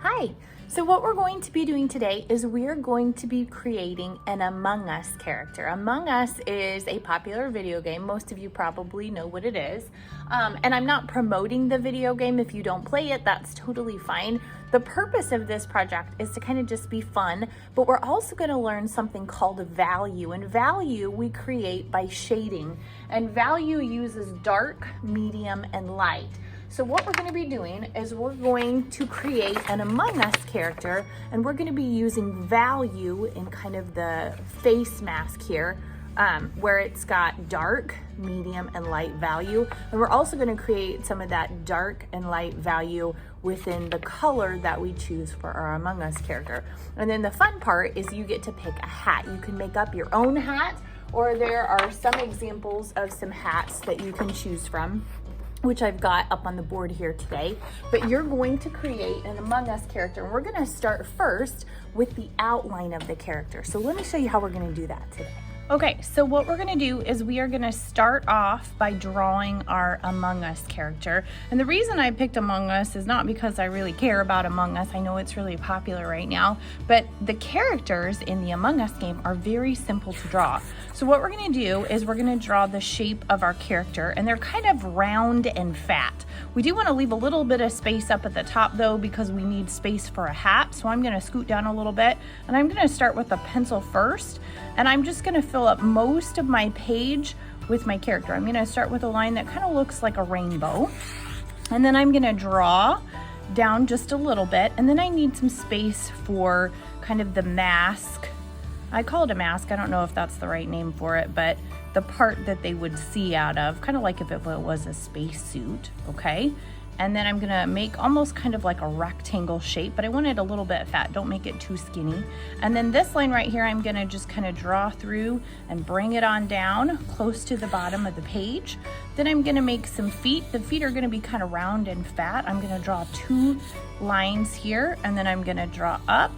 Hi! So what we're going to be doing today is we're going to be creating an Among Us character. Among Us is a popular video game. Most of you probably know what it is. And I'm not promoting the video game. If you don't play it, that's totally fine. The purpose of this project is to kind of just be fun, but we're also going to learn something called value. And value we create by shading. And value uses dark, medium, and light. So what we're going to be doing is we're going to create an Among Us character, and we're going to be using value in kind of the face mask here, where it's got dark, medium, and light value. And we're also going to create some of that dark and light value within the color that we choose for our Among Us character. And then the fun part is you get to pick a hat. You can make up your own hat, or there are some examples of some hats that you can choose from, which I've got up on the board here today. But you're going to create an Among Us character, and we're gonna start first with the outline of the character. So let me show you how we're gonna do that today. Okay, so what we're gonna do is we are gonna start off by drawing our Among Us character. And the reason I picked Among Us is not because I really care about Among Us. I know it's really popular right now, but the characters in the Among Us game are very simple to draw. So what we're gonna do is we're gonna draw the shape of our character, and they're kind of round and fat. We do wanna leave a little bit of space up at the top though, because we need space for a hat. So I'm gonna scoot down a little bit, and I'm gonna start with a pencil first, and I'm just gonna fill up most of my page with my character. I'm gonna start with a line that kind of looks like a rainbow, and then I'm gonna draw down just a little bit, and then I need some space for kind of the mask. I call it a mask. I don't know if that's the right name for it, but the part that they would see out of, kind of like if it was a space suit, okay? And then I'm gonna make almost kind of like a rectangle shape, but I want it a little bit fat. Don't make it too skinny. And then this line right here, I'm gonna just kind of draw through and bring it on down close to the bottom of the page. Then I'm gonna make some feet. The feet are gonna be kind of round and fat. I'm gonna draw 2 lines here, and then I'm gonna draw up,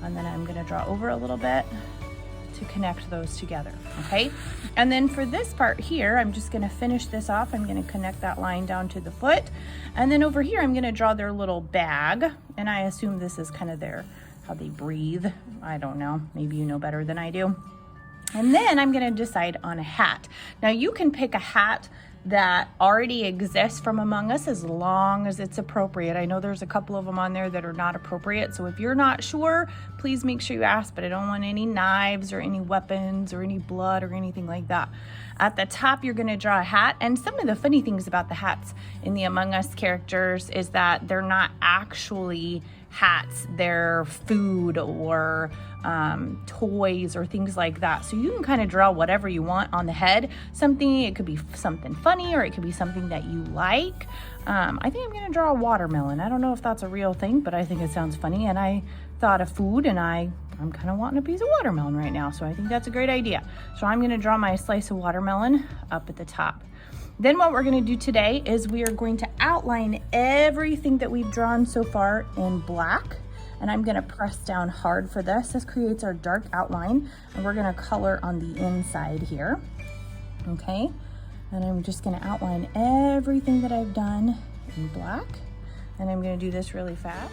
and then I'm gonna draw over a little bit to connect those together, okay? And then for this part here, I'm just gonna finish this off. I'm gonna connect that line down to the foot. And then over here, I'm gonna draw their little bag. And I assume this is kind of how they breathe. I don't know, maybe you know better than I do. And then I'm gonna decide on a hat. Now you can pick a hat that already exists from Among Us as long as it's appropriate. I know there's a couple of them on there that are not appropriate, so if you're not sure, please make sure you ask, but I don't want any knives or any weapons or any blood or anything like that. At the top, you're gonna draw a hat, and some of the funny things about the hats in the Among Us characters is that they're not actually hats, they're food or toys or things like that. So you can kind of draw whatever you want on the head. It could be something funny, or it could be something that you like. I think I'm gonna draw a watermelon. I don't know if that's a real thing, but I think it sounds funny, and I thought of food, and I'm kind of wanting a piece of watermelon right now, so I think that's a great idea. So I'm gonna draw my slice of watermelon up at the top. Then what we're gonna do today is we are going to outline everything that we've drawn so far in black, and I'm gonna press down hard for this. This creates our dark outline, and we're gonna color on the inside here, okay? And I'm just gonna outline everything that I've done in black, and I'm gonna do this really fast.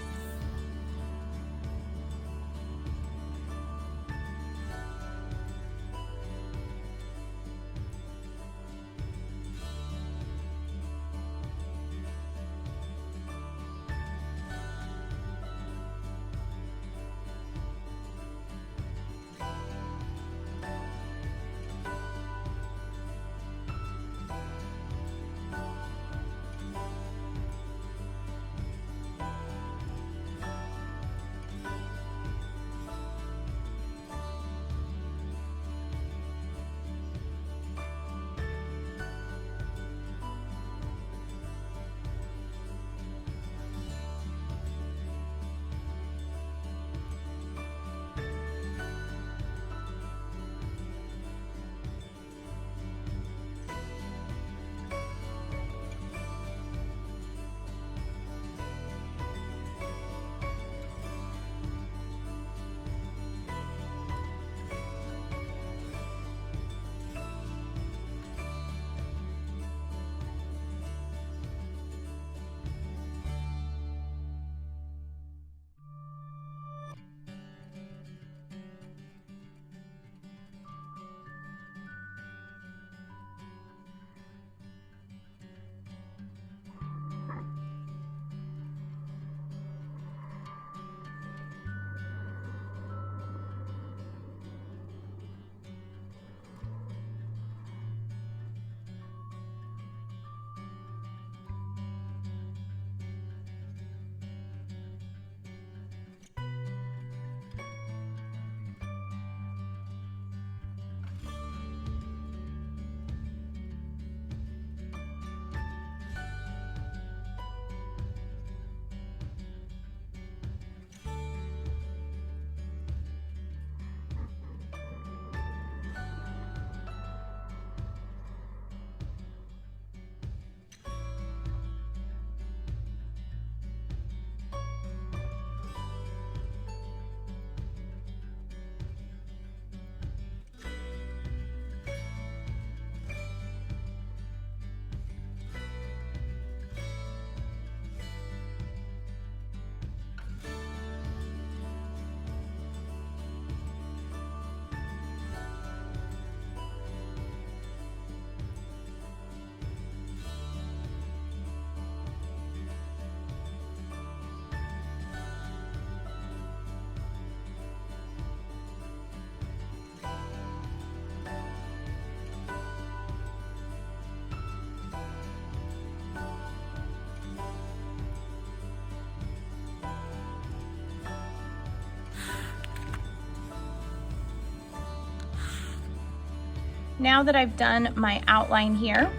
now that I've done my outline here,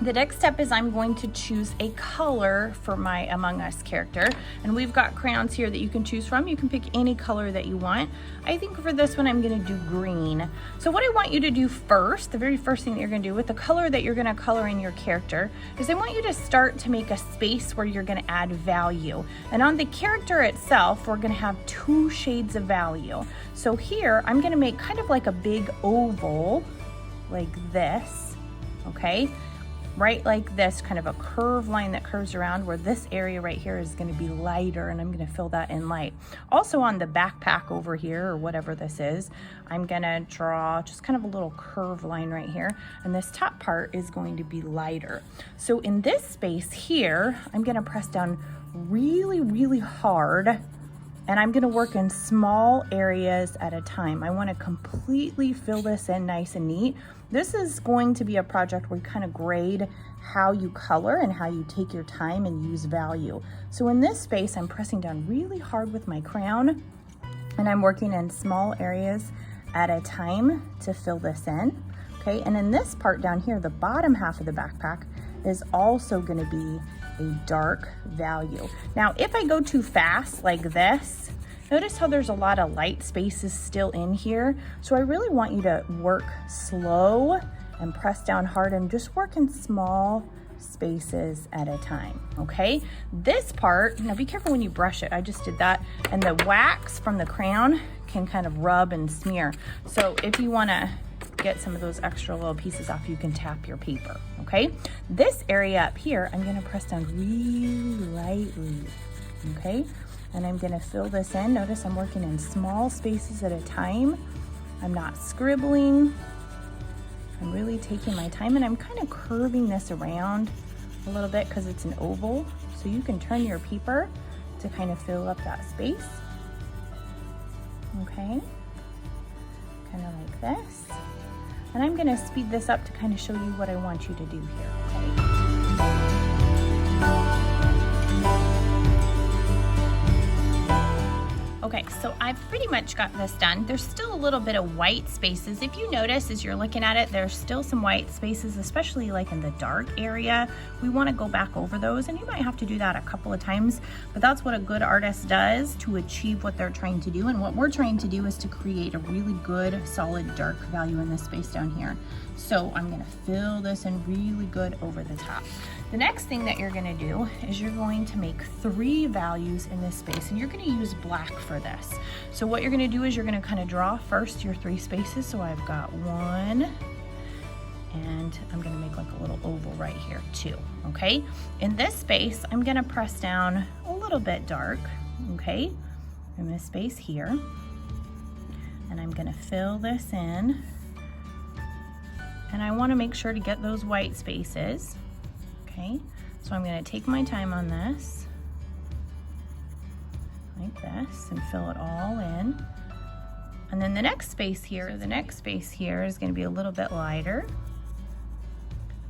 the next step is I'm going to choose a color for my Among Us character. And we've got crayons here that you can choose from. You can pick any color that you want. I think for this one, I'm gonna do green. So what I want you to do first, the very first thing that you're gonna do with the color that you're gonna color in your character, is I want you to start to make a space where you're gonna add value. And on the character itself, we're gonna have 2 shades of value. So here, I'm gonna make kind of like a big oval, like this, okay? Right like this, kind of a curved line that curves around, where this area right here is going to be lighter, and I'm going to fill that in light. Also on the backpack over here, or whatever this is, I'm going to draw just kind of a little curved line right here, and this top part is going to be lighter. So in this space here, I'm going to press down really, really hard, and I'm gonna work in small areas at a time. I wanna completely fill this in nice and neat. This is going to be a project where you kind of grade how you color and how you take your time and use value. So in this space, I'm pressing down really hard with my crayon, and I'm working in small areas at a time to fill this in, okay? And in this part down here, the bottom half of the backpack is also gonna be a dark value. Now, if I go too fast like this, notice how there's a lot of light spaces still in here. So I really want you to work slow and press down hard and just work in small spaces at a time, okay? This part, now be careful when you brush it. I just did that, and the wax from the crayon can kind of rub and smear. So if you wanna get some of those extra little pieces off, you can tap your paper, okay? This area up here, I'm gonna press down really lightly, okay? And I'm gonna fill this in. Notice I'm working in small spaces at a time. I'm not scribbling. I'm really taking my time, and I'm kind of curving this around a little bit because it's an oval. So you can turn your paper to kind of fill up that space, okay? Kind of like this. And I'm gonna speed this up to kind of show you what I want you to do here, okay? Okay, so I've pretty much got this done. There's still a little bit of white spaces. If you notice as you're looking at it, there's still some white spaces, especially like in the dark area. We want to go back over those, and you might have to do that a couple of times, but that's what a good artist does to achieve what they're trying to do. And what we're trying to do is to create a really good, solid, dark value in this space down here. So I'm gonna fill this in really good over the top. The next thing that you're gonna do is you're going to make 3 values in this space, and you're gonna use black for this. So what you're gonna do is you're gonna kind of draw first your 3 spaces. So I've got 1, and I'm gonna make like a little oval right here too, okay? In this space, I'm gonna press down a little bit dark, okay? In this space here, and I'm gonna fill this in. And I wanna make sure to get those white spaces, okay? So I'm gonna take my time on this, like this, and fill it all in. And then the next space here, is gonna be a little bit lighter.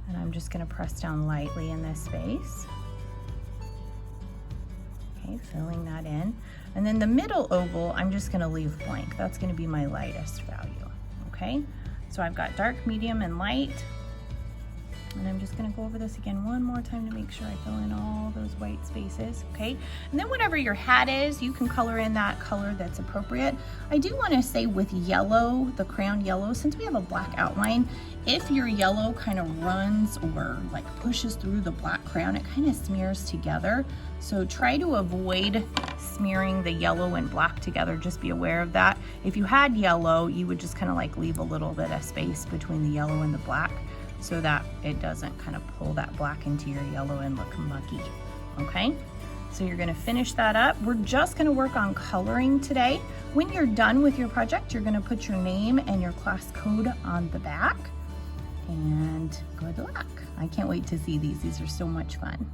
And I'm just gonna press down lightly in this space. Okay, filling that in. And then the middle oval, I'm just gonna leave blank. That's gonna be my lightest value, okay? So I've got dark, medium, and light. And I'm just gonna go over this again one more time to make sure I fill in all those white spaces, okay? And then whatever your hat is, you can color in that color that's appropriate. I do wanna say with yellow, the crayon yellow, since we have a black outline, if your yellow kind of runs or like pushes through the black crayon, it kind of smears together. So try to avoid smearing the yellow and black together, just be aware of that. If you had yellow, you would just kind of like leave a little bit of space between the yellow and the black, so that it doesn't kind of pull that black into your yellow and look mucky, okay? So you're gonna finish that up. We're just gonna work on coloring today. When you're done with your project, you're gonna put your name and your class code on the back, and good luck. I can't wait to see these. These are so much fun.